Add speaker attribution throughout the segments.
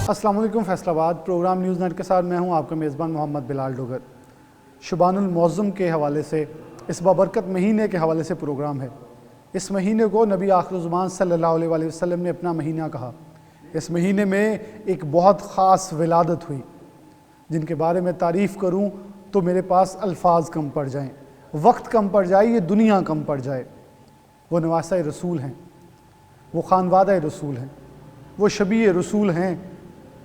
Speaker 1: السلام علیکم فیصل آباد پروگرام نیوز نیٹ کے ساتھ میں ہوں آپ کا میزبان محمد بلال ڈوگر۔ شبان المعظم کے حوالے سے، اس بابرکت مہینے کے حوالے سے پروگرام ہے۔ اس مہینے کو نبی آخر الزمان صلی اللہ علیہ وآلہ وسلم نے اپنا مہینہ کہا۔ اس مہینے میں ایک بہت خاص ولادت ہوئی جن کے بارے میں تعریف کروں تو میرے پاس الفاظ کم پڑ جائیں، وقت کم پڑ جائے، یہ دنیا کم پڑ جائے۔ وہ نواسہ رسول ہیں، وہ خانوادہ رسول ہیں، وہ شبیہ رسول ہیں،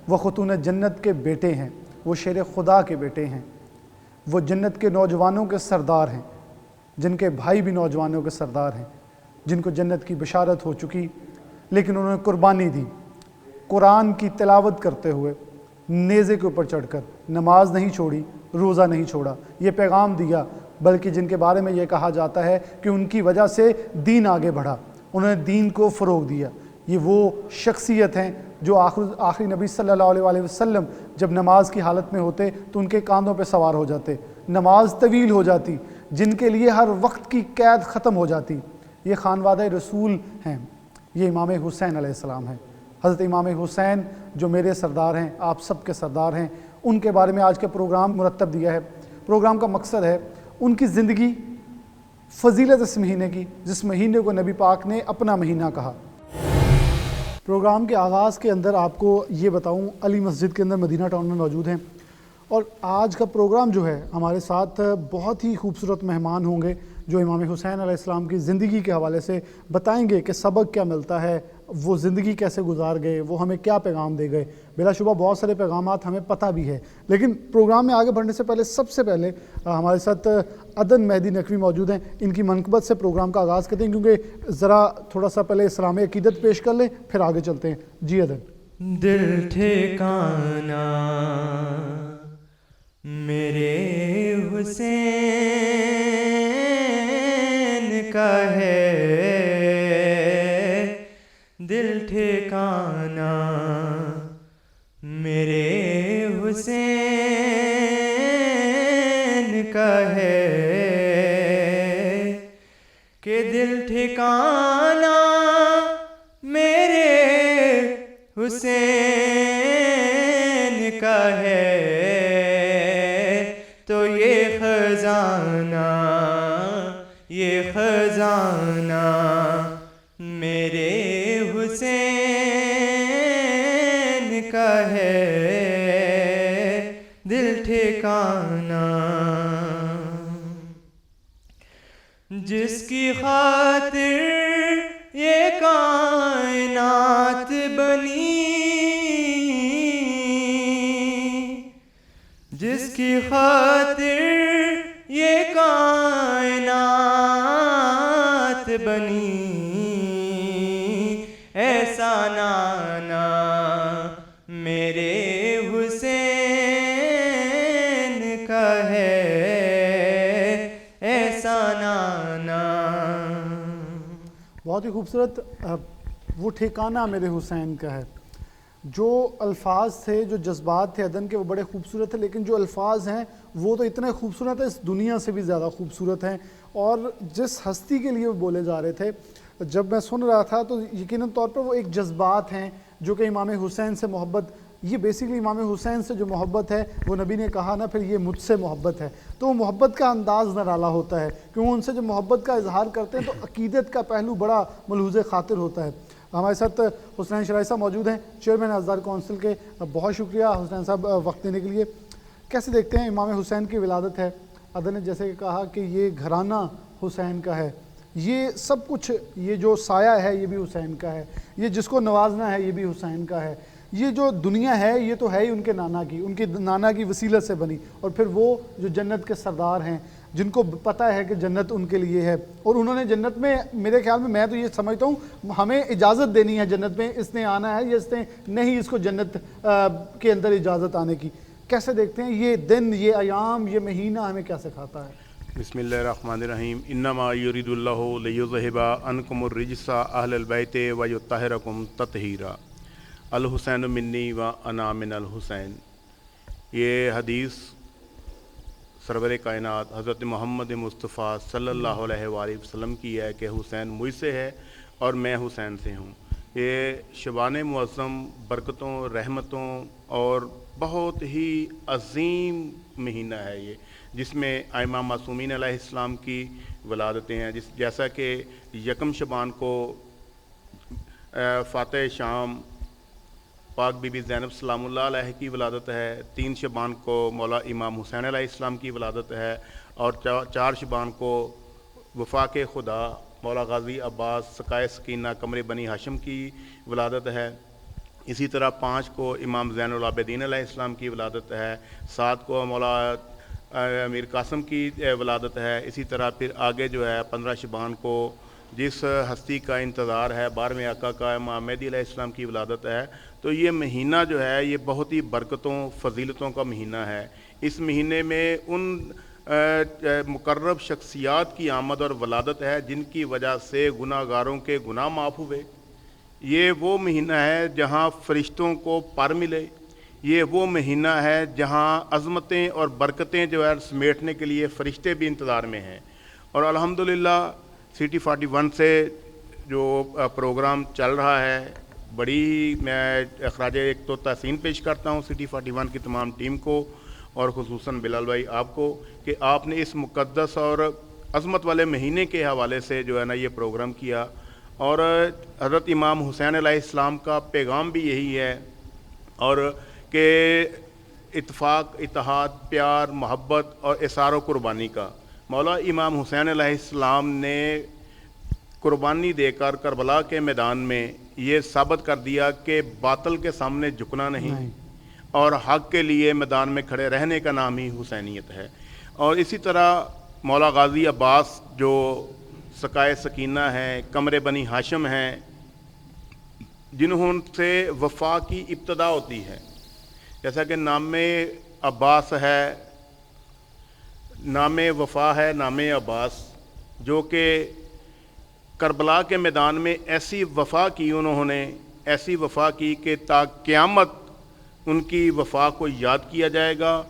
Speaker 1: وہ خاتون جنت کے بیٹے ہیں، وہ شیر خدا کے بیٹے ہیں، وہ جنت کے نوجوانوں کے سردار ہیں، جن کے بھائی بھی نوجوانوں کے سردار ہیں، جن کو جنت کی بشارت ہو چکی لیکن انہوں نے قربانی دی۔ قرآن کی تلاوت کرتے ہوئے نیزے کے اوپر چڑھ کر نماز نہیں چھوڑی، روزہ نہیں چھوڑا، یہ پیغام دیا، بلکہ جن کے بارے میں یہ کہا جاتا ہے کہ ان کی وجہ سے دین آگے بڑھا، انہوں نے دین کو فروغ دیا۔ یہ وہ شخصیت ہیں جو آخری نبی صلی اللہ علیہ وآلہ وسلم جب نماز کی حالت میں ہوتے تو ان کے کاندھوں پہ سوار ہو جاتے، نماز طویل ہو جاتی، جن کے لیے ہر وقت کی قید ختم ہو جاتی۔ یہ خانوادہ رسول ہیں، یہ امام حسین علیہ السلام ہیں۔ حضرت امام حسین جو میرے سردار ہیں، آپ سب کے سردار ہیں، ان کے بارے میں آج کا پروگرام مرتب دیا ہے۔ پروگرام کا مقصد ہے ان کی زندگی، فضیلت اس مہینے کی، جس مہینے کو نبی پاک نے اپنا مہینہ کہا۔ پروگرام کے آغاز کے اندر آپ کو یہ بتاؤں، علی مسجد کے اندر مدینہ ٹاؤن میں موجود ہیں، اور آج کا پروگرام جو ہے ہمارے ساتھ بہت ہی خوبصورت مہمان ہوں گے جو امام حسین علیہ السلام کی زندگی کے حوالے سے بتائیں گے کہ سبق کیا ملتا ہے، وہ زندگی کیسے گزار گئے، وہ ہمیں کیا پیغام دے گئے۔ بلا شبہ بہت سارے پیغامات ہمیں پتہ بھی ہے، لیکن پروگرام میں آگے بڑھنے سے پہلے سب سے پہلے ہمارے ساتھ عدن مہدی نقوی موجود ہیں۔ ان کی منقبت سے پروگرام کا آغاز کرتے ہیں، کیونکہ ذرا تھوڑا سا پہلے اسلام عقیدت پیش کر لیں پھر آگے چلتے ہیں۔ جی عدن۔
Speaker 2: دل ٹھکانا میرے حسین کا ہے، دل ٹھکانا میرے حسین کا ہے، کہ دل ٹھکانا میرے حسین کا ہے، تو یہ خزانہ میرے حسین کا ہے، دل ٹھکانا جس کی خاطر یہ کائنات بنی، جس کی خاطر یہ کائنات بنی، ایسا نانا میرے حسین کا ہے، ایسا نانا۔
Speaker 1: بہت ہی خوبصورت۔ وہ ٹھکانہ میرے حسین کا ہے، جو الفاظ تھے، جو جذبات تھے عدن کے، وہ بڑے خوبصورت تھے، لیکن جو الفاظ ہیں وہ تو اتنے خوبصورت ہیں، اس دنیا سے بھی زیادہ خوبصورت ہیں۔ اور جس ہستی کے لیے وہ بولے جا رہے تھے، جب میں سن رہا تھا تو یقیناً طور پر وہ ایک جذبات ہیں جو کہ امام حسین سے محبت، یہ بیسیکلی امام حسین سے جو محبت ہے، وہ نبی نے کہا نا پھر یہ مجھ سے محبت ہے، تو وہ محبت کا انداز نرالا ہوتا ہے، کیوں ان سے جو محبت کا اظہار کرتے ہیں تو عقیدت کا پہلو بڑا ملحوظ خاطر ہوتا ہے۔ ہمارے ساتھ حسنین شرائع صاحب موجود ہیں، چیئرمین ازدار کونسل کے۔ بہت شکریہ حسنین صاحب وقت دینے کے لیے۔ کیسے دیکھتے ہیں امام حسین کی ولادت ہے، عدن نے جیسے کہ کہا کہ یہ گھرانہ حسین کا ہے، یہ سب کچھ، یہ جو سایہ ہے یہ بھی حسین کا ہے، یہ جس کو نوازنا ہے یہ بھی حسین کا ہے، یہ جو دنیا ہے یہ تو ہے ہی ان کے نانا کی، ان کی نانا کی وسیلت سے بنی، اور پھر وہ جو جنت کے سردار ہیں جن کو پتہ ہے کہ جنت ان کے لیے ہے، اور انہوں نے جنت میں، میرے خیال میں تو یہ سمجھتا ہوں ہمیں اجازت دینی ہے جنت میں، اس نے آنا ہے یا اس نے نہیں، اس کو جنت کے اندر اجازت آنے کی۔ کیسے دیکھتے ہیں یہ دن، یہ ایام، یہ مہینہ ہمیں کیا سکھاتا ہے؟
Speaker 3: بسم اللہ الرحمن الرحیم۔ انما یرید اللہ لیذہب عنکم الرجس اہل البیت ویطہرکم تطہیرا، الحسین منی و انا من الحسین۔ یہ حدیث سرور کائنات حضرت محمد مصطفیٰ صلی اللہ علیہ وآلہ وسلم کی ہے کہ حسین مجھ سے ہے اور میں حسین سے ہوں۔ یہ شبان معظم برکتوں، رحمتوں اور بہت ہی عظیم مہینہ ہے یہ، جس میں ائمہ معصومین علیہ السلام کی ولادتیں ہیں، جیسا کہ یکم شبان کو فاتح شام پاک بی بی زینب سلام اللہ علیہ کی ولادت ہے، 3 شبان کو مولا امام حسین علیہ السلام کی ولادت ہے، اور 4 شبان کو وفاق خدا مولا غازی عباس سقائے سکینہ قمر بنی ہاشم کی ولادت ہے۔ اسی طرح 5 کو امام زین العابدین علیہ السلام کی ولادت ہے، 7 کو مولا امیر قاسم کی ولادت ہے۔ اسی طرح پھر آگے جو ہے 15 شبان کو جس ہستی کا انتظار ہے 12ویں آقا کا امام مہدی علیہ السلام کی ولادت ہے۔ تو یہ مہینہ جو ہے یہ بہت ہی برکتوں فضیلتوں کا مہینہ ہے۔ اس مہینے میں ان مقرب شخصیات کی آمد اور ولادت ہے جن کی وجہ سے گناہ گاروں کے گناہ معاف ہوئے۔ یہ وہ مہینہ ہے جہاں فرشتوں کو پر ملے، یہ وہ مہینہ ہے جہاں عظمتیں اور برکتیں جو ہے سمیٹنے کے لیے فرشتے بھی انتظار میں ہیں۔ اور الحمدللہ سٹی 41 سے جو پروگرام چل رہا ہے، بڑی ہی میں اخراج ایک تو تحسین پیش کرتا ہوں سٹی 41 کی تمام ٹیم کو، اور خصوصاً بلال بھائی آپ کو، کہ آپ نے اس مقدس اور عظمت والے مہینے کے حوالے سے جو ہے نا یہ پروگرام کیا۔ اور حضرت امام حسین علیہ السلام کا پیغام بھی یہی ہے، اور کہ اتفاق، اتحاد، پیار، محبت اور اثار و قربانی کا۔ مولا امام حسین علیہ السلام نے قربانی دے کر کربلا کے میدان میں یہ ثابت کر دیا کہ باطل کے سامنے جھکنا نہیں، اور حق کے لیے میدان میں کھڑے رہنے کا نام ہی حسینیت ہے۔ اور اسی طرح مولا غازی عباس جو سقائے سکینہ ہیں، قمر بنی ہاشم ہیں، جنہوں سے وفا کی ابتدا ہوتی ہے، جیسا کہ نام عباس ہے، نام وفا ہے، نام عباس، جو کہ کربلا کے میدان میں ایسی وفا کی انہوں نے، ایسی وفا کی کہ تا قیامت ان کی وفا کو یاد کیا جائے گا،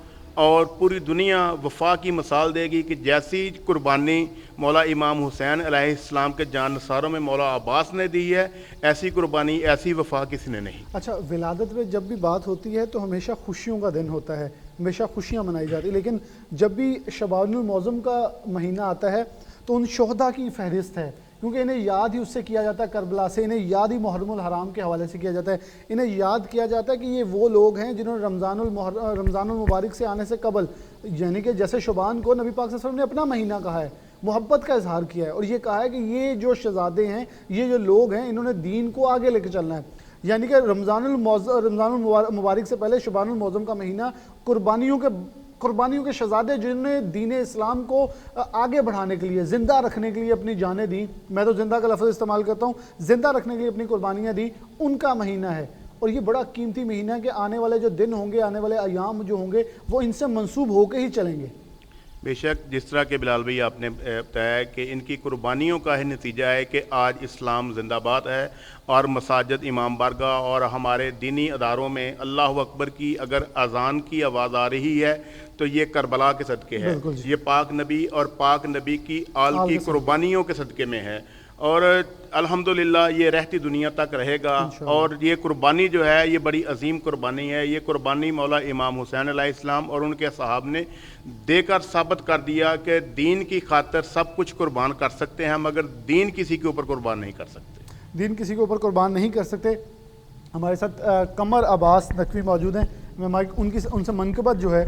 Speaker 3: اور پوری دنیا وفا کی مثال دے گی کہ جیسی قربانی مولا امام حسین علیہ السلام کے جان نثاروں میں مولا عباس نے دی ہے، ایسی قربانی، ایسی وفا کسی نے نہیں۔
Speaker 1: اچھا، ولادت میں جب بھی بات ہوتی ہے تو ہمیشہ خوشیوں کا دن ہوتا ہے، ہمیشہ خوشیاں منائی جاتی ہیں، لیکن جب بھی شبان المعظم کا مہینہ آتا ہے تو ان شہداء کی فہرست ہے، کیونکہ انہیں یاد ہی اس سے کیا جاتا ہے، کربلا سے انہیں یاد ہی محرم الحرام کے حوالے سے کیا جاتا ہے، انہیں یاد کیا جاتا ہے کہ یہ وہ لوگ ہیں جنہوں نے رمضان المبارک سے آنے سے قبل، یعنی کہ جیسے شعبان کو نبی پاک صلی اللہ علیہ وسلم نے اپنا مہینہ کہا ہے، محبت کا اظہار کیا ہے، اور یہ کہا ہے کہ یہ جو شہزادے ہیں، یہ جو لوگ ہیں، انہوں نے دین کو آگے لے کے چلنا ہے۔ یعنی کہ رمضان المبارک سے پہلے شعبان المعظم کا مہینہ قربانیوں کے شہزادے جنہوں نے دین اسلام کو آگے بڑھانے کے لیے، زندہ رکھنے کے لیے اپنی جانیں دیں، میں تو زندہ کا لفظ استعمال کرتا ہوں، زندہ رکھنے کے لیے اپنی قربانیاں دیں، ان کا مہینہ ہے۔ اور یہ بڑا قیمتی مہینہ ہے کہ آنے والے جو دن ہوں گے، آنے والے ایام جو ہوں گے، وہ ان سے منسوب ہو کے ہی چلیں گے۔
Speaker 3: بے شک، جس طرح کہ بلال بھائی آپ نے بتایا کہ ان کی قربانیوں کا ہی نتیجہ ہے کہ آج اسلام زندہ باد ہے، اور مساجد، امام بارگاہ اور ہمارے دینی اداروں میں اللہ اکبر کی اگر اذان کی آواز آ رہی ہے تو یہ کربلا کے صدقے ہے، یہ پاک نبی اور پاک نبی کی آل کی قربانیوں کے صدقے میں ہے، اور الحمدللہ یہ رہتی دنیا تک رہے گا۔ اور یہ قربانی جو ہے یہ بڑی عظیم قربانی ہے، یہ قربانی مولا امام حسین علیہ السلام اور ان کے صحاب نے دے کر ثابت کر دیا کہ دین کی خاطر سب کچھ قربان کر سکتے ہیں، مگر دین کسی کے اوپر قربان نہیں کر سکتے،
Speaker 1: دین کسی کے اوپر قربان نہیں کر سکتے۔ ہمارے ساتھ قمر عباس نقوی موجود ہیں، میں مائک ان سے منقبت جو ہے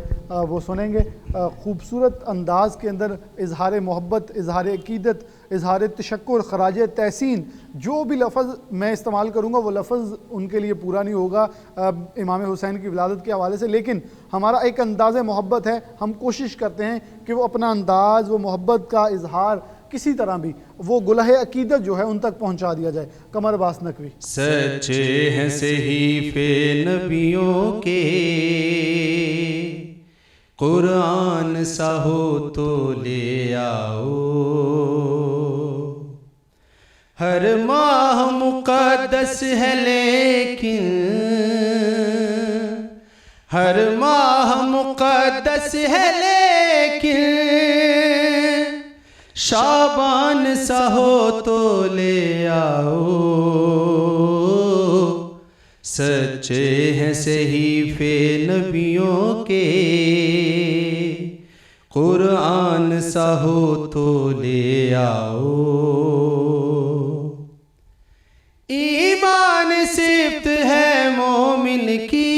Speaker 1: وہ سنیں گے۔ خوبصورت انداز کے اندر اظہار محبت، اظہار عقیدت، اظہار تشکر، خراج تحسین، جو بھی لفظ میں استعمال کروں گا وہ لفظ ان کے لیے پورا نہیں ہوگا امام حسین کی ولادت کے حوالے سے، لیکن ہمارا ایک انداز محبت ہے، ہم کوشش کرتے ہیں کہ وہ اپنا انداز، وہ محبت کا اظہار کسی طرح بھی وہ گلہ عقیدت جو ہے ان تک پہنچا دیا جائے۔ قمر عباس نقوی۔
Speaker 2: سچے ہیں صحیف نبیوں کے، قرآن سا ہو تو لے آؤ، ہر ماہ مقدس ہے لیکن، ہر ماہ مقدس ہے لیکن، شعبان سا ہو تو لے آؤ، سچے ہیں صحیفے نبیوں کے، قرآن سا ہو تو لے آؤ۔ ایمان صفت ہے مومن کی،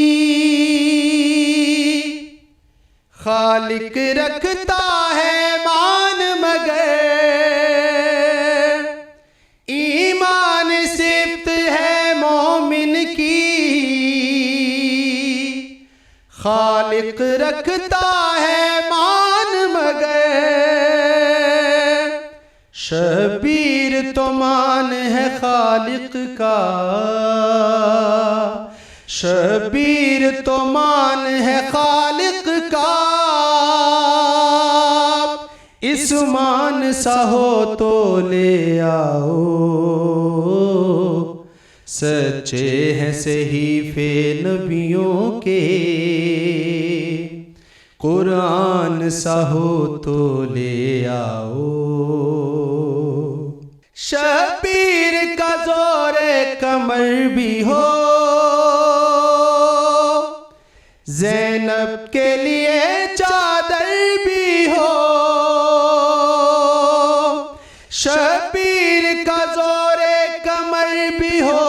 Speaker 2: خالق رکھتا ہے مان مگر، ایمان صفت ہے مومن کی، خالق رکھتا ہے مان مگر، شبیر تو مان ہے خالق کا، شبیر تو مان ہے خالق کا، اس مان سا ہو تو لے آؤ۔ سچے ہیں صحیفے نبیوں کے، قرآن سا ہو تو لے آؤ۔ شبیر کا زور کمر بھی ہو، زینب کے لیے چادر بھی ہو، شبیر کا زور کمر بھی ہو،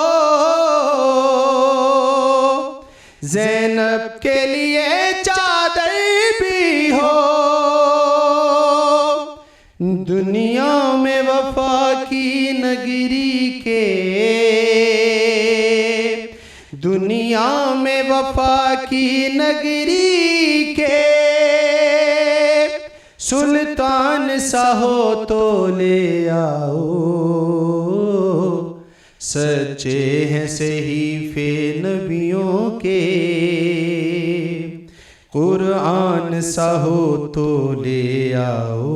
Speaker 2: زینب کے لیے چادر بھی ہو، دنیا میں وفا کی نگری کے، دنیا میں وفا کی نگری کے، سلطان سا ہو تو لے آؤ۔ سچے ہیں صحیفے نبیوں کے، قرآن سا ہو تو لے آؤ۔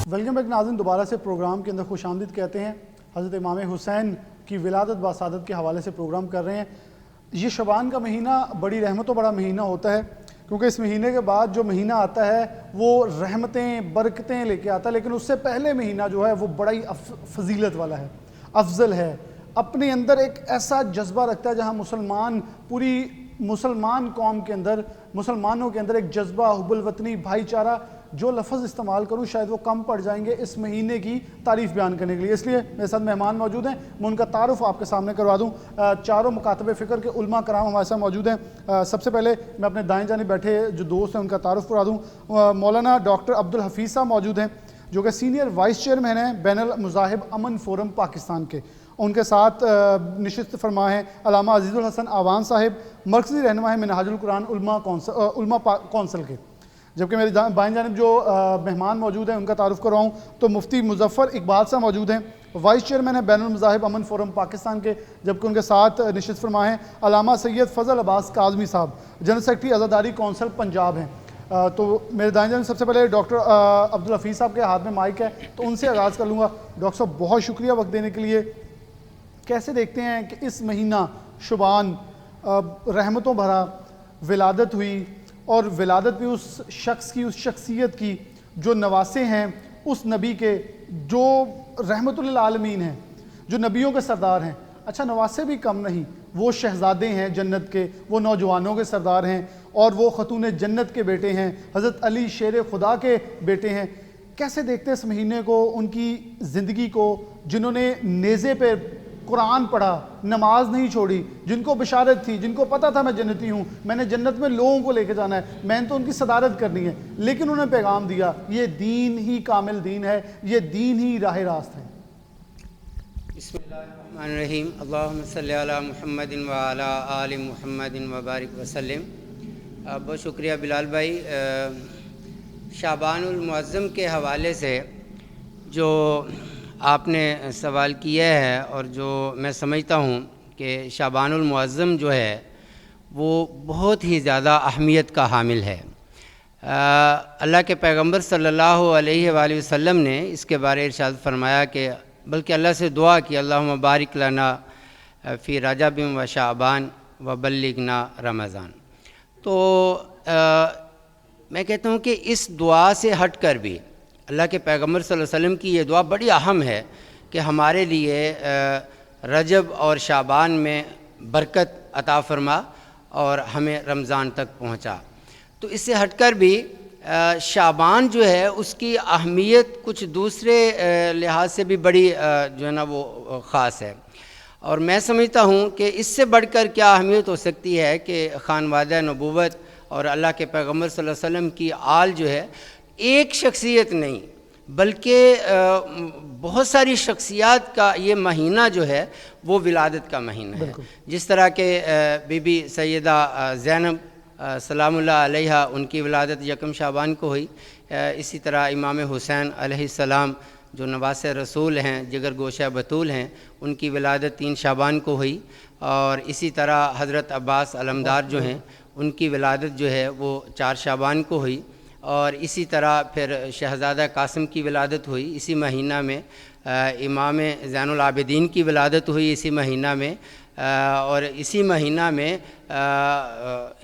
Speaker 1: ویلکم بیک ناظرین، دوبارہ سے پروگرام کے اندر خوش آمدید کہتے ہیں۔ حضرت امام حسین کی ولادت باسعادت کے حوالے سے پروگرام کر رہے ہیں۔ یہ شعبان کا مہینہ بڑی رحمتوں بڑا مہینہ ہوتا ہے، کیونکہ اس مہینے کے بعد جو مہینہ آتا ہے وہ رحمتیں برکتیں لے کے آتا ہے، لیکن اس سے پہلے مہینہ جو ہے وہ بڑا ہی فضیلت والا ہے، افضل ہے، اپنے اندر ایک ایسا جذبہ رکھتا ہے جہاں پوری مسلمان قوم کے اندر، مسلمانوں کے اندر ایک جذبہ، حب الوطنی، بھائی چارہ، جو لفظ استعمال کروں شاید وہ کم پڑ جائیں گے اس مہینے کی تعریف بیان کرنے کے لیے، اس لیے میرے ساتھ مہمان موجود ہیں، میں ان کا تعارف آپ کے سامنے کروا دوں۔ چاروں مکاتب فکر کے علماء کرام ہمارے ساتھ موجود ہیں۔ سب سے پہلے میں اپنے دائیں جانب بیٹھے جو دوست ہیں ان کا تعارف کروا دوں۔ مولانا ڈاکٹر عبدالحفیظ صاحب موجود ہیں جو کہ سینئر وائس چیئرمین ہیں بین المذاہب امن فورم پاکستان کے، ان کے ساتھ نشست فرما ہیں علامہ عزیز الحسن آوان صاحب، مرکزی رہنما ہیں منہاج القرآن علماء کونسل کے، جبکہ میری بائیں جانب جو مہمان موجود ہیں ان کا تعارف کرواؤں تو مفتی مظفر اقبال صاحب موجود ہیں، وائس چیئرمین ہیں بین المذاہب امن فورم پاکستان کے، جبکہ ان کے ساتھ نشست فرما ہیں علامہ سید فضل عباس کاظمی صاحب، جنرل سیکرٹری عزاداری کونسل پنجاب ہیں۔ تو میرے دائیں جانب سب سے پہلے ڈاکٹر عبدالحفیظ صاحب کے ہاتھ میں مائک ہے تو ان سے آغاز کر لوں گا۔ ڈاکٹر صاحب بہت شکریہ وقت دینے کے لیے۔ کیسے دیکھتے ہیں کہ اس مہینہ شعبان رحمتوں بھرا ولادت ہوئی، اور ولادت بھی اس شخص کی، اس شخصیت کی جو نواسے ہیں اس نبی کے جو رحمت للعالمین ہیں، جو نبیوں کے سردار ہیں۔ اچھا، نواسے بھی کم نہیں، وہ شہزادے ہیں جنت کے، وہ نوجوانوں کے سردار ہیں، اور وہ خاتون جنت کے بیٹے ہیں، حضرت علی شیر خدا کے بیٹے ہیں۔ کیسے دیکھتے اس مہینے کو، ان کی زندگی کو، جنہوں نے نیزے پہ قرآن پڑھا، نماز نہیں چھوڑی، جن کو بشارت تھی، جن کو پتہ تھا میں جنتی ہوں، میں نے جنت میں لوگوں کو لے کے جانا ہے، میں نے تو ان کی صدارت کرنی ہے، لیکن انہوں نے پیغام دیا یہ دین ہی کامل دین ہے، یہ دین ہی راہ راست ہے۔
Speaker 4: بسم اللہ الرحمن الرحیم، اللہم صلی علی محمد وعلی آل محمد وبارک وسلم۔ بہت شکریہ بلال بھائی۔ شعبان المعظم کے حوالے سے جو آپ نے سوال کیا ہے، اور جو میں سمجھتا ہوں کہ شعبان المعظم جو ہے وہ بہت ہی زیادہ اہمیت کا حامل ہے۔ اللہ کے پیغمبر صلی اللہ علیہ وآلہ وسلم نے اس کے بارے ارشاد فرمایا کہ بلکہ اللہ سے دعا کی، اللہم بارک لنا فی رجب و شعبان و بلغنا رمضان۔ تو میں کہتا ہوں کہ اس دعا سے ہٹ کر بھی اللہ کے پیغمبر صلی اللہ علیہ وسلم کی یہ دعا بڑی اہم ہے کہ ہمارے لیے رجب اور شعبان میں برکت عطا فرما اور ہمیں رمضان تک پہنچا. تو اس سے ہٹ کر بھی شعبان جو ہے اس کی اہمیت کچھ دوسرے لحاظ سے بھی بڑی جو ہے نا وہ خاص ہے. اور میں سمجھتا ہوں کہ اس سے بڑھ کر کیا اہمیت ہو سکتی ہے کہ خانوادہ نبوت اور اللہ کے پیغمبر صلی اللہ علیہ وسلم کی آل جو ہے ایک شخصیت نہیں بلکہ بہت ساری شخصیات کا یہ مہینہ جو ہے وہ ولادت کا مہینہ ہے. جس طرح کہ بی بی سیدہ زینب سلام اللہ علیہ ان کی ولادت یکم شعبان کو ہوئی. اسی طرح امام حسین علیہ السلام جو نواس رسول ہیں، جگر گوشہ بطول ہیں، ان کی ولادت 3 شعبان کو ہوئی. اور اسی طرح حضرت عباس علمدار جو ہیں ان کی ولادت جو ہے وہ 4 شعبان کو ہوئی. اور اسی طرح پھر شہزادہ قاسم کی ولادت ہوئی اسی مہینہ میں. امام زین العابدین کی ولادت ہوئی اسی مہینہ میں. اور اسی مہینہ میں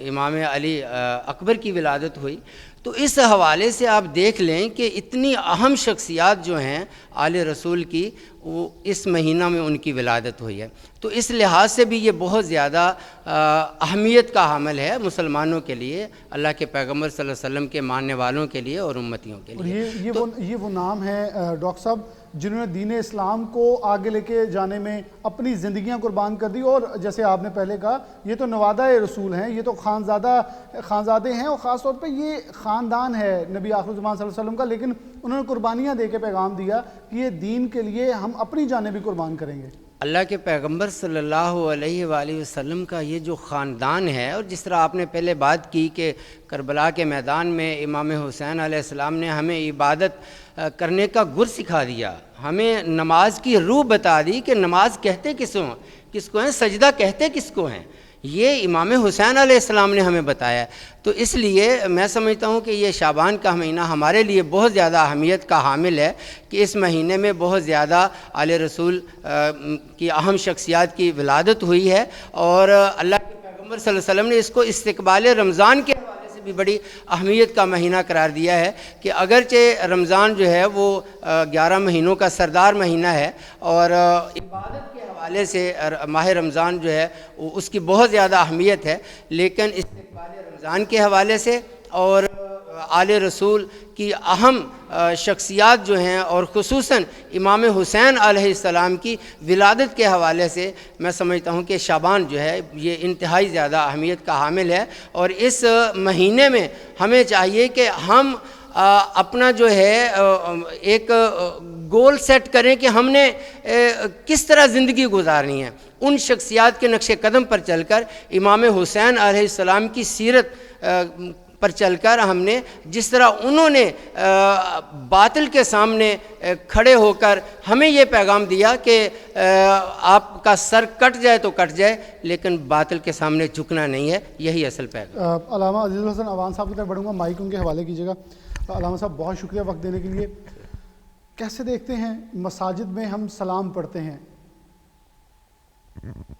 Speaker 4: امام علی اکبر کی ولادت ہوئی. تو اس حوالے سے آپ دیکھ لیں کہ اتنی اہم شخصیات جو ہیں آل رسول کی وہ اس مہینہ میں ان کی ولادت ہوئی ہے. تو اس لحاظ سے بھی یہ بہت زیادہ اہمیت کا حامل ہے مسلمانوں کے لیے، اللہ کے پیغمبر صلی اللہ علیہ وسلم کے ماننے والوں کے لیے اور امتیوں کے لیے.
Speaker 1: یہ وہ نام ہے ڈاکٹر صاحب جنہوں نے دین اسلام کو آگے لے کے جانے میں اپنی زندگیاں قربان کر دی. اور جیسے آپ نے پہلے کہا یہ تو نوادہ رسول ہیں، یہ تو خانزادے ہیں، اور خاص طور پہ یہ خاندان ہے نبی آخر الزمان صلی اللہ علیہ وسلم کا، لیکن انہوں نے قربانیاں دے کے پیغام دیا کہ یہ دین کے لیے ہم اپنی جانیں بھی قربان کریں گے.
Speaker 4: اللہ کے پیغمبر صلی اللہ علیہ وآلہ وسلم کا یہ جو خاندان ہے، اور جس طرح آپ نے پہلے بات کی کہ کربلا کے میدان میں امام حسین علیہ السلام نے ہمیں عبادت کرنے کا گر سکھا دیا، ہمیں نماز کی روح بتا دی کہ نماز کہتے کس کو ہیں، سجدہ کہتے کس کو ہیں، یہ امام حسین علیہ السلام نے ہمیں بتایا. تو اس لیے میں سمجھتا ہوں کہ یہ شعبان کا مہینہ ہمارے لیے بہت زیادہ اہمیت کا حامل ہے کہ اس مہینے میں بہت زیادہ آل رسول کی اہم شخصیات کی ولادت ہوئی ہے. اور اللہ کے پیغمبر صلی اللہ علیہ وسلم نے اس کو استقبال رمضان کے حوالے سے بھی بڑی اہمیت کا مہینہ قرار دیا ہے کہ اگرچہ رمضان جو ہے وہ 11 مہینوں کا سردار مہینہ ہے اور عبادت کے حوالے سے ماہ رمضان جو ہے اس کی بہت زیادہ اہمیت ہے، لیکن استقبال رمضان کے حوالے سے اور آل رسول کی اہم شخصیات جو ہیں اور خصوصاً امام حسین علیہ السلام کی ولادت کے حوالے سے میں سمجھتا ہوں کہ شعبان جو ہے یہ انتہائی زیادہ اہمیت کا حامل ہے. اور اس مہینے میں ہمیں چاہیے کہ ہم اپنا جو ہے ایک گول سیٹ کریں کہ ہم نے کس طرح زندگی گزارنی ہے. ان شخصیات کے نقش قدم پر چل کر، امام حسین علیہ السلام کی سیرت پر چل کر ہم نے جس طرح انہوں نے باطل کے سامنے کھڑے ہو کر ہمیں یہ پیغام دیا کہ آپ کا سر کٹ جائے تو کٹ جائے لیکن باطل کے سامنے جھکنا نہیں ہے، یہی اصل پیغام.
Speaker 1: علامہ عزیز الحسن عوان صاحب کی طرف بڑھوں گا، مائک ان کے حوالے کیجیے گا. علامہ صاحب بہت شکریہ وقت دینے کے لیے. کیسے دیکھتے ہیں مساجد میں ہم سلام پڑھتے ہیں،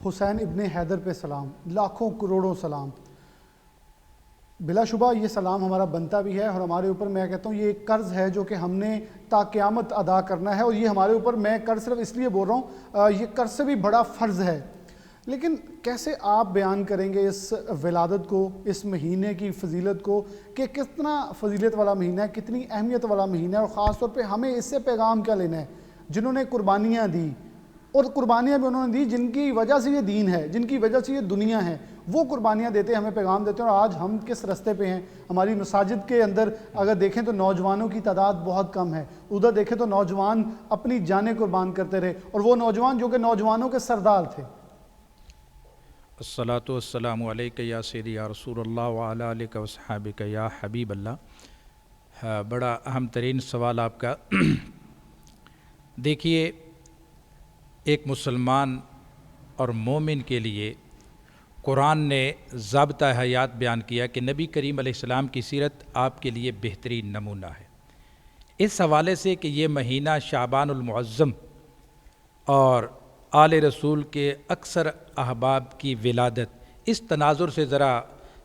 Speaker 1: حسین ابن حیدر پہ سلام، لاکھوں کروڑوں سلام، بلا شبہ یہ سلام ہمارا بنتا بھی ہے اور ہمارے اوپر میں کہتا ہوں یہ ایک قرض ہے جو کہ ہم نے تا قیامت ادا کرنا ہے. اور یہ ہمارے اوپر، میں قرض صرف اس لیے بول رہا ہوں، یہ قرض سے بھی بڑا فرض ہے. لیکن کیسے آپ بیان کریں گے اس ولادت کو، اس مہینے کی فضیلت کو کہ کتنا فضیلت والا مہینہ ہے، کتنی اہمیت والا مہینہ ہے، اور خاص طور پہ ہمیں اس سے پیغام کیا لینا ہے؟ جنہوں نے قربانیاں دی، اور قربانیاں بھی انہوں نے دی جن کی وجہ سے یہ دین ہے، جن کی وجہ سے یہ دنیا ہے، وہ قربانیاں دیتے ہمیں پیغام دیتے ہیں. اور آج ہم کس رستے پہ ہیں؟ ہماری مساجد کے اندر اگر دیکھیں تو نوجوانوں کی تعداد بہت کم ہے. ادھر دیکھیں تو نوجوان اپنی جانیں قربان کرتے رہے، اور وہ نوجوان جو کہ نوجوانوں کے سردار تھے.
Speaker 5: الصلاۃ والسلام علیک یا سیدی یا رسول اللہ وعلی آلک وصحابک یا حبیب اللہ. بڑا اہم ترین سوال آپ کا. دیکھیے، ایک مسلمان اور مومن کے لیے قرآن نے ضابطہ حیات بیان کیا کہ نبی کریم علیہ السلام کی سیرت آپ کے لیے بہترین نمونہ ہے. اس حوالے سے کہ یہ مہینہ شعبان المعظم اور آل رسول کے اکثر احباب کی ولادت، اس تناظر سے ذرا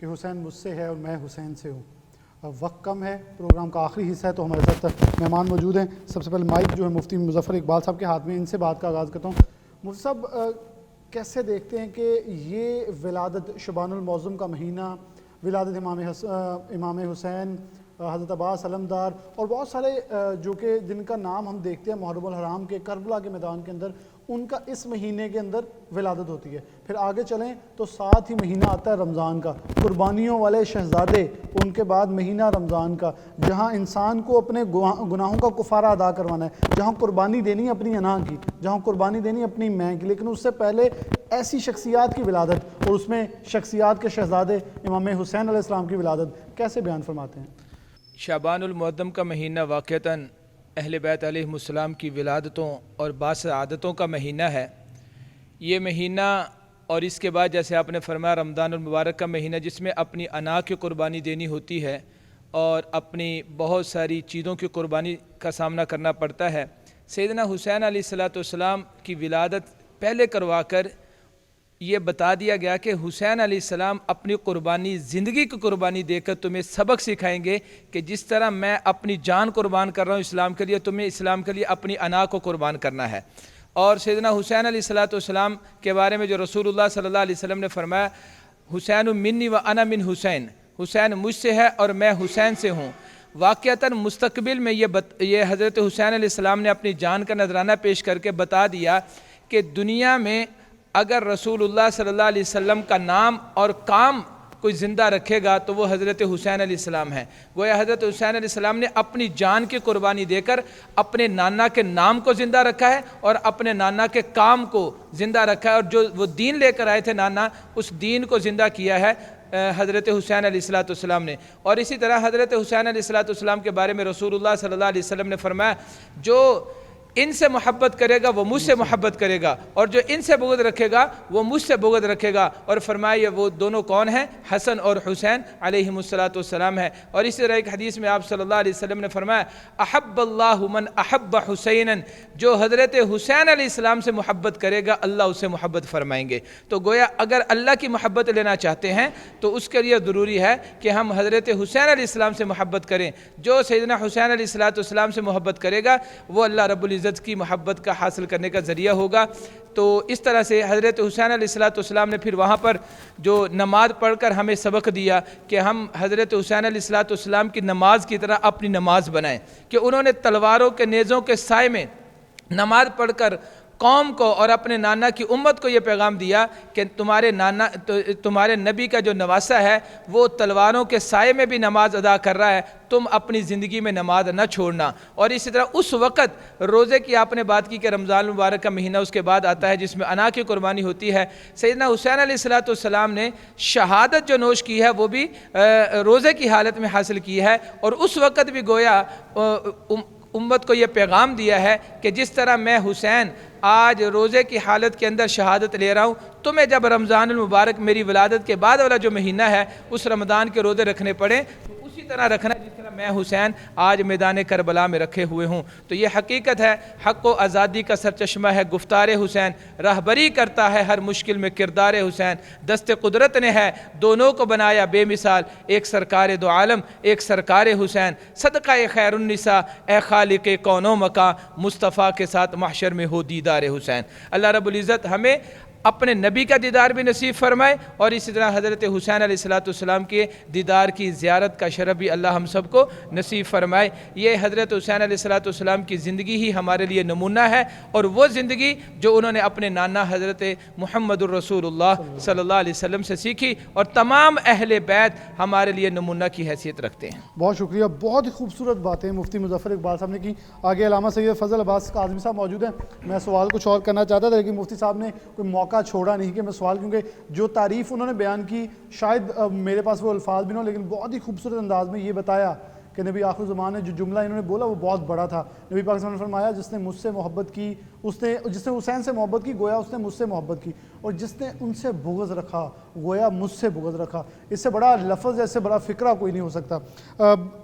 Speaker 1: کہ حسین مجھ سے ہے اور میں حسین سے ہوں۔ وقت کم ہے، پروگرام کا آخری حصہ ہے، تو ہمارے ساتھ مہمان موجود ہیں۔ سب سے پہلے مائک جو ہے مفتی مظفر اقبال صاحب کے ہاتھ میں، ان سے بات کا آغاز کرتا ہوں۔ مفتی صاحب، کیسے دیکھتے ہیں کہ یہ ولادت شعبان المعظم کا مہینہ، ولادت امام حسین، حضرت عباس علمدار اور بہت سارے جو کہ جن کا نام ہم دیکھتے ہیں محرم الحرام کے، کربلا کے میدان کے اندر، ان کا اس مہینے کے اندر ولادت ہوتی ہے۔ پھر آگے چلیں تو ساتھ ہی مہینہ آتا ہے رمضان کا، قربانیوں والے شہزادے، ان کے بعد مہینہ رمضان کا، جہاں انسان کو اپنے گناہوں کا کفارہ ادا کروانا ہے، جہاں قربانی دینی ہے اپنی انا کی، جہاں قربانی دینی ہے اپنی ماں کی، لیکن اس سے پہلے ایسی شخصیات کی ولادت، اور اس میں شخصیات کے شہزادے امام حسین علیہ السلام کی ولادت کیسے بیان فرماتے ہیں؟
Speaker 6: شعبان المعظم کا مہینہ واقعتاً اہل بیت علیہ السلام کی ولادتوں اور باسعادتوں کا مہینہ ہے۔ یہ مہینہ اور اس کے بعد جیسے آپ نے فرمایا رمضان المبارک کا مہینہ، جس میں اپنی انا کی قربانی دینی ہوتی ہے اور اپنی بہت ساری چیزوں کی قربانی کا سامنا کرنا پڑتا ہے۔ سیدنا حسین علیہ السلام کی ولادت پہلے کروا کر یہ بتا دیا گیا کہ حسین علیہ السلام اپنی قربانی، زندگی کی قربانی دے کر تمہیں سبق سکھائیں گے کہ جس طرح میں اپنی جان قربان کر رہا ہوں اسلام کے لیے، تمہیں اسلام کے لیے اپنی انا کو قربان کرنا ہے۔ اور سیدنا حسین علیہ السلام کے بارے میں جو رسول اللہ صلی اللہ علیہ وسلم نے فرمایا، حسین منی و انا من حسین، حسین مجھ سے ہے اور میں حسین سے ہوں۔ واقعتاً مستقبل میں یہ حضرت حسین علیہ السلام نے اپنی جان کا نذرانہ پیش کر کے بتا دیا کہ دنیا میں اگر رسول اللہ صلی اللہ علیہ وسلم کا نام اور کام کوئی زندہ رکھے گا تو وہ حضرت حسین علیہ السلام ہیں۔ گویا حضرت حسین علیہ السلام نے اپنی جان کی قربانی دے کر اپنے نانا کے نام کو زندہ رکھا ہے اور اپنے نانا کے کام کو زندہ رکھا ہے، اور جو وہ دین لے کر آئے تھے نانا، اس دین کو زندہ کیا ہے حضرت حسین علیہ السلام نے۔ اور اسی طرح حضرت حسین علیہ السلام کے بارے میں رسول اللہ صلی اللہ علیہ وسلم نے فرمایا، جو ان سے محبت کرے گا وہ مجھ سے محبت کرے گا، اور جو ان سے بغض رکھے گا وہ مجھ سے بغض رکھے گا۔ اور فرمایا وہ دونوں کون ہیں؟ حسن اور حسین علیہ السلام ہے۔ اور اسی طرح ایک حدیث میں آپ صلی اللہ علیہ وسلم نے فرمایا، احب اللہ من احب حسینا، جو حضرت حسین علیہ السلام سے محبت کرے گا اللہ اس سے محبت فرمائیں گے۔ تو گویا اگر اللہ کی محبت لینا چاہتے ہیں تو اس کے لیے ضروری ہے کہ ہم حضرت حسین علیہ السلام سے محبت کریں۔ جو سیدنا حسین علیہ السلام سے محبت کرے گا وہ اللہ رب العزت کی محبت کا حاصل کرنے کا ذریعہ ہوگا۔ تو اس طرح سے حضرت حسین علیہ السلام نے پھر وہاں پر جو نماز پڑھ کر ہمیں سبق دیا کہ ہم حضرت حسین علیہ السلام کی نماز کی طرح اپنی نماز بنائیں، کہ انہوں نے تلواروں کے نیزوں کے سائے میں نماز پڑھ کر قوم کو اور اپنے نانا کی امت کو یہ پیغام دیا کہ تمہارے نبی کا جو نواسہ ہے وہ تلواروں کے سائے میں بھی نماز ادا کر رہا ہے، تم اپنی زندگی میں نماز نہ چھوڑنا۔ اور اسی طرح اس وقت روزے کی آپ نے بات کی کہ رمضان المبارک کا مہینہ اس کے بعد آتا ہے جس میں انا کی قربانی ہوتی ہے۔ سیدنا حسین علیہ السلام نے شہادت جو نوش کی ہے وہ بھی روزے کی حالت میں حاصل کی ہے، اور اس وقت بھی گویا امت کو یہ پیغام دیا ہے کہ جس طرح میں حسین آج روزے کی حالت کے اندر شہادت لے رہا ہوں، تمہیں جب رمضان المبارک میری ولادت کے بعد والا جو مہینہ ہے اس رمضان کے روزے رکھنے پڑیں تو اسی طرح رکھنا جس طرح میں حسین آج میدان کربلا میں رکھے ہوئے ہوں۔ تو یہ حقیقت ہے، حق و آزادی کا سرچشمہ ہے گفتار حسین، رہبری کرتا ہے ہر مشکل میں کردار حسین، دست قدرت نے ہے دونوں کو بنایا بے مثال، ایک سرکار دو عالم ایک سرکار حسین، صدقہ خیر النساء اے خالق کون و مکان، مصطفیٰ کے ساتھ محشر میں ہو دیدار حسین۔ اللہ رب العزت ہمیں اپنے نبی کا دیدار بھی نصیب فرمائے، اور اسی طرح حضرت حسین علیہ السلام کے دیدار کی زیارت کا شرف بھی اللہ ہم سب کو نصیب فرمائے۔ یہ حضرت حسین علیہ السلام کی زندگی ہی ہمارے لیے نمونہ ہے، اور وہ زندگی جو انہوں نے اپنے نانا حضرت محمد الرسول اللہ صلی اللہ علیہ وسلم سے سیکھی، اور تمام اہل بیت ہمارے لیے نمونہ کی حیثیت رکھتے ہیں۔
Speaker 1: بہت شکریہ، بہت ہی خوبصورت باتیں مفتی مظفر اقبال صاحب نے کی۔ آگے علامہ سید فضل عباس کاظمی صاحب موجود ہیں، میں سوال کچھ اور کرنا چاہتا تھا لیکن مفتی صاحب نے کوئی موقع چھوڑا نہیں کہ میں سوال، کیونکہ جو تعریف انہوں نے بیان کی شاید میرے پاس وہ الفاظ بھی نہ ہو، لیکن بہت ہی خوبصورت انداز میں یہ بتایا کہ نبی آخر الزمان نے جو جملہ انہوں نے بولا وہ بہت بڑا تھا۔ نبی پاک صلی اللہ علیہ وسلم نے فرمایا جس نے مجھ سے محبت کی جس نے حسین سے محبت کی گویا اس نے مجھ سے محبت کی، اور جس نے ان سے بغض رکھا گویا مجھ سے بغض رکھا۔ اس سے بڑا لفظ، ایسے بڑا فقرہ کوئی نہیں ہو سکتا۔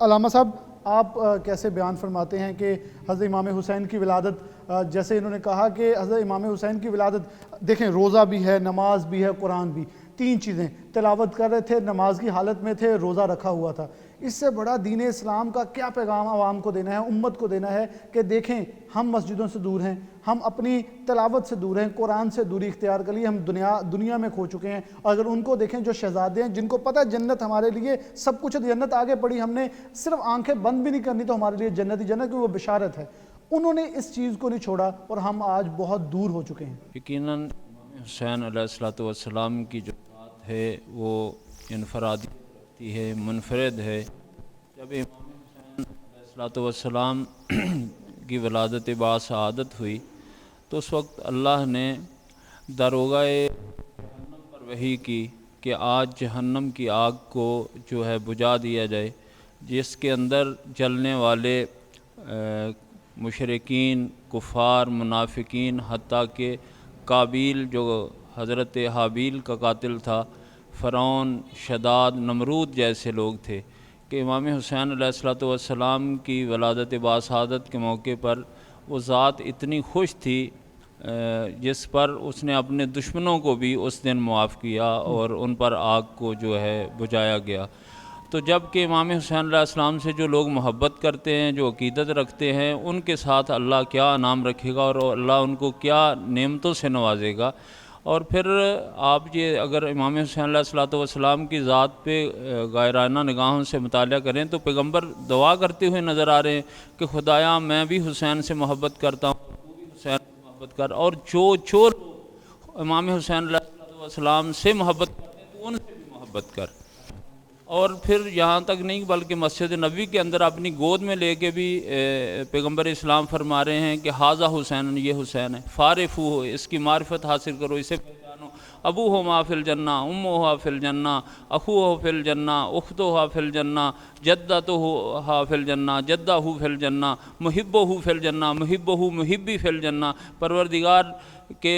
Speaker 1: علامہ صاحب، آپ کیسے بیان فرماتے ہیں کہ حضرت امام حسین کی ولادت، جیسے انہوں نے کہا کہ حضرت امام حسین کی ولادت، دیکھیں روزہ بھی ہے، نماز بھی ہے، قرآن بھی، تین چیزیں، تلاوت کر رہے تھے، نماز کی حالت میں تھے، روزہ رکھا ہوا تھا۔ اس سے بڑا دین اسلام کا کیا پیغام عوام کو دینا ہے، امت کو دینا ہے کہ دیکھیں ہم مسجدوں سے دور ہیں، ہم اپنی تلاوت سے دور ہیں، قرآن سے دوری اختیار کر لی، ہم دنیا میں کھو چکے ہیں۔ اگر ان کو دیکھیں جو شہزادے ہیں جن کو پتہ ہے جنت ہمارے لیے سب کچھ ہے، جنت آگے پڑی، ہم نے صرف آنکھیں بند بھی نہیں کرنی تو ہمارے لیے جنت ہی جنت، کیونکہ وہ بشارت ہے، انہوں نے اس چیز کو نہیں چھوڑا اور ہم آج بہت دور ہو چکے ہیں۔
Speaker 7: یقیناً امام حسین علیہ السلام کی جو بات ہے وہ انفرادی رکھتی ہے، منفرد ہے۔ جب امام حسین علیہ السلام کی ولادت باسعادت ہوئی تو اس وقت اللہ نے داروغہ جہنم پر وحی کی کہ آج جہنم کی آگ کو جو ہے بجھا دیا جائے، جس کے اندر جلنے والے مشرکین، کفار، منافقین، حتیٰ کہ قابیل جو حضرت حابیل کا قاتل تھا، فرعون، شداد، نمرود جیسے لوگ تھے، کہ امام حسین علیہ السلام کی ولادت باسعادت کے موقع پر وہ ذات اتنی خوش تھی جس پر اس نے اپنے دشمنوں کو بھی اس دن معاف کیا اور ان پر آگ کو جو ہے بجھایا گیا۔ تو جب کہ امام حسین علیہ السلام سے جو لوگ محبت کرتے ہیں، جو عقیدت رکھتے ہیں، ان کے ساتھ اللہ کیا انعام رکھے گا اور اللہ ان کو کیا نعمتوں سے نوازے گا۔ اور پھر آپ یہ اگر امام حسین علیہ السلام کی ذات پہ غائرانہ نگاہوں سے مطالعہ کریں تو پیغمبر دعا کرتے ہوئے نظر آ رہے ہیں کہ خدایا میں بھی حسین سے محبت کرتا ہوں، تو بھی حسین سے محبت کر، اور جو لوگ امام حسین علیہ السلام سے محبت کرتے ہیں تو ان سے بھی محبت کر۔ اور پھر یہاں تک نہیں بلکہ مسجد نبوی کے اندر اپنی گود میں لے کے بھی پیغمبر اسلام فرما رہے ہیں کہ حاذا حسین، یہ حسین ہے، فارفو ہو، اس کی معرفت حاصل کرو، اسے پہچانو، ابو ہو ما فی الجنہ، امو ہا فی الجنہ، اخو ہو فی الجنہ، اختو ہا فی الجنہ، جدتو ہا فی الجنہ، جدہ ہو فی الجنہ، محبو ہو فی الجنہ، محبو ہو محبی فی الجنہ۔ پروردگار کہ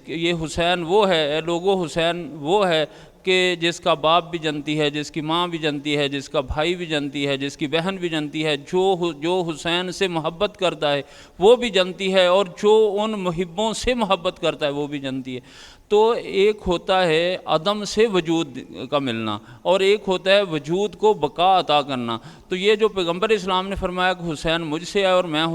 Speaker 7: یہ حسین وہ ہے، اے لوگو حسین وہ ہے کہ جس کا باپ بھی جنتی ہے، جس کی ماں بھی جنتی ہے، جس کا بھائی بھی جنتی ہے، جس کی بہن بھی جنتی ہے، جو حسین سے محبت کرتا ہے وہ بھی جنتی ہے، اور جو ان محبوں سے محبت کرتا ہے وہ بھی جنتی ہے۔ تو ایک ہوتا ہے عدم سے وجود کا ملنا اور ایک ہوتا ہے وجود کو بقا عطا کرنا۔ تو یہ جو پیغمبر اسلام نے فرمایا کہ حسین مجھ سے ہے اور میں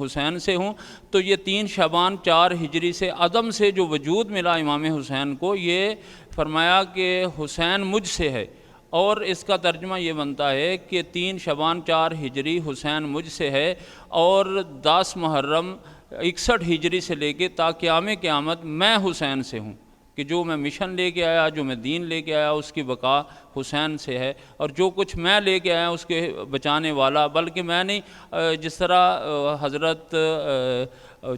Speaker 7: حسین سے ہوں، تو یہ 3 شعبان 4 ہجری سے عدم سے جو وجود ملا امام حسین کو، یہ فرمایا کہ حسین مجھ سے ہے، اور اس کا ترجمہ یہ بنتا ہے کہ 3 شعبان 4 ہجری حسین مجھ سے ہے، اور 10 محرم 61 ہجری سے لے کے تا قیام قیامت میں حسین سے ہوں، کہ جو میں مشن لے کے آیا، جو میں دین لے کے آیا، اس کی بقا حسین سے ہے، اور جو کچھ میں لے کے آیا اس کے بچانے والا، بلکہ میں نہیں، جس طرح حضرت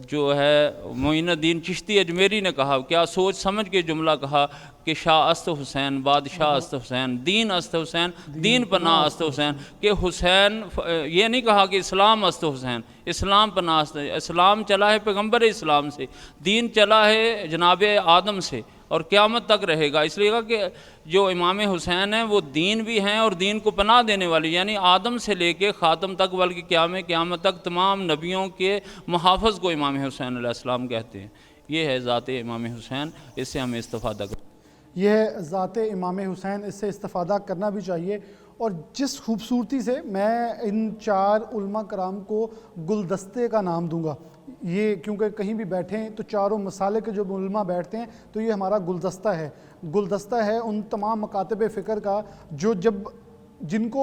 Speaker 7: جو ہے معین الدین چشتی اجمیری نے کہا، کیا سوچ سمجھ کے جملہ کہا کہ شاہ است حسین، بادشاہ است حسین، دین است حسین، دین پناہ است حسین، کہ حسین یہ نہیں کہا کہ اسلام است حسین، اسلام پناہ است، اسلام چلا ہے پیغمبر اسلام سے، دین چلا ہے جناب آدم سے اور قیامت تک رہے گا۔ اس لیے کہا کہ جو امام حسین ہیں وہ دین بھی ہیں اور دین کو پناہ دینے والی، یعنی آدم سے لے کے خاتم تک بلکہ قیامت تک تمام نبیوں کے محافظ کو امام حسین علیہ السلام کہتے ہیں۔ یہ ہے ذات امام حسین، اس سے ہمیں استفادہ کرنا،
Speaker 1: یہ ہے ذات امام حسین، اس سے استفادہ کرنا بھی چاہیے۔ اور جس خوبصورتی سے میں ان 4 علماء کرام کو گلدستے کا نام دوں گا، یہ کیونکہ کہیں بھی بیٹھیں تو چاروں مسالے کے جو علماء بیٹھتے ہیں تو یہ ہمارا گلدستہ ہے، گلدستہ ہے ان تمام مکاتب فکر کا جو جن کو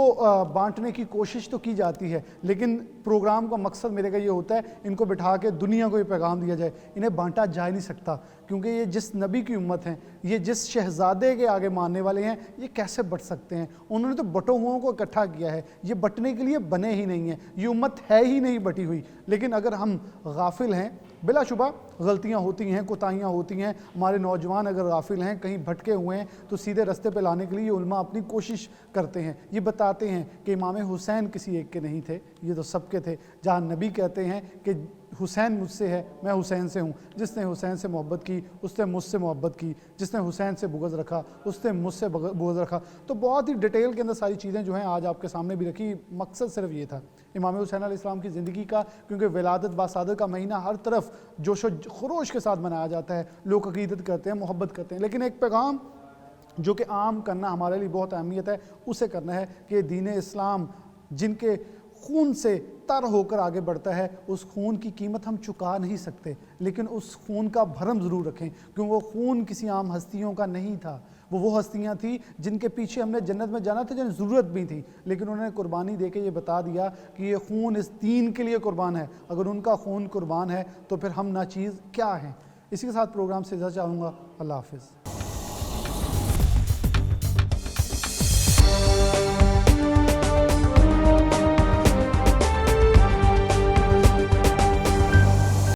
Speaker 1: بانٹنے کی کوشش تو کی جاتی ہے، لیکن پروگرام کا مقصد میرے کا یہ ہوتا ہے ان کو بٹھا کے دنیا کو یہ پیغام دیا جائے۔ انہیں بانٹا جا نہیں سکتا کیونکہ یہ جس نبی کی امت ہیں، یہ جس شہزادے کے آگے ماننے والے ہیں، یہ کیسے بٹ سکتے ہیں؟ انہوں نے تو بٹوں ہوں کو اکٹھا کیا ہے، یہ بٹنے کے لیے بنے ہی نہیں ہیں، یہ امت ہے ہی نہیں بٹی ہوئی۔ لیکن اگر ہم غافل ہیں، بلا شبہ غلطیاں ہوتی ہیں، کوتاہیاں ہوتی ہیں، ہمارے نوجوان اگر غافل ہیں، کہیں بھٹکے ہوئے ہیں، تو سیدھے رستے پہ لانے کے لیے یہ علماء اپنی کوشش کرتے ہیں، یہ بتاتے ہیں کہ امام حسین کسی ایک کے نہیں تھے، یہ تو سب کے تھے۔ جہاں نبی کہتے ہیں کہ حسین مجھ سے ہے، میں حسین سے ہوں، جس نے حسین سے محبت کی اس نے مجھ سے محبت کی، جس نے حسین سے بغض رکھا اس نے مجھ سے بغض رکھا۔ تو بہت ہی ڈیٹیل کے اندر ساری چیزیں جو ہیں آج آپ کے سامنے بھی رکھی، مقصد صرف یہ تھا امام حسین علیہ السلام کی زندگی کا، کیونکہ ولادت باسعادت کا مہینہ ہر طرف جوش و خروش کے ساتھ منایا جاتا ہے، لوگ عقیدت کرتے ہیں، محبت کرتے ہیں، لیکن ایک پیغام جو کہ عام کرنا ہمارے لیے بہت اہمیت ہے، اسے کرنا ہے کہ دین اسلام جن کے خون سے تر ہو کر آگے بڑھتا ہے، اس خون کی قیمت ہم چکا نہیں سکتے، لیکن اس خون کا بھرم ضرور رکھیں، کیونکہ وہ خون کسی عام ہستیوں کا نہیں تھا، وہ ہستیاں تھیں جن کے پیچھے ہم نے جنت میں جانا تھا، جنہیں ضرورت بھی تھی، لیکن انہوں نے قربانی دے کے یہ بتا دیا کہ یہ خون اس دین کے لیے قربان ہے، اگر ان کا خون قربان ہے تو پھر ہم ناچیز کیا ہیں۔ اسی کے ساتھ پروگرام سے اجازت چاہوں گا، اللہ حافظ۔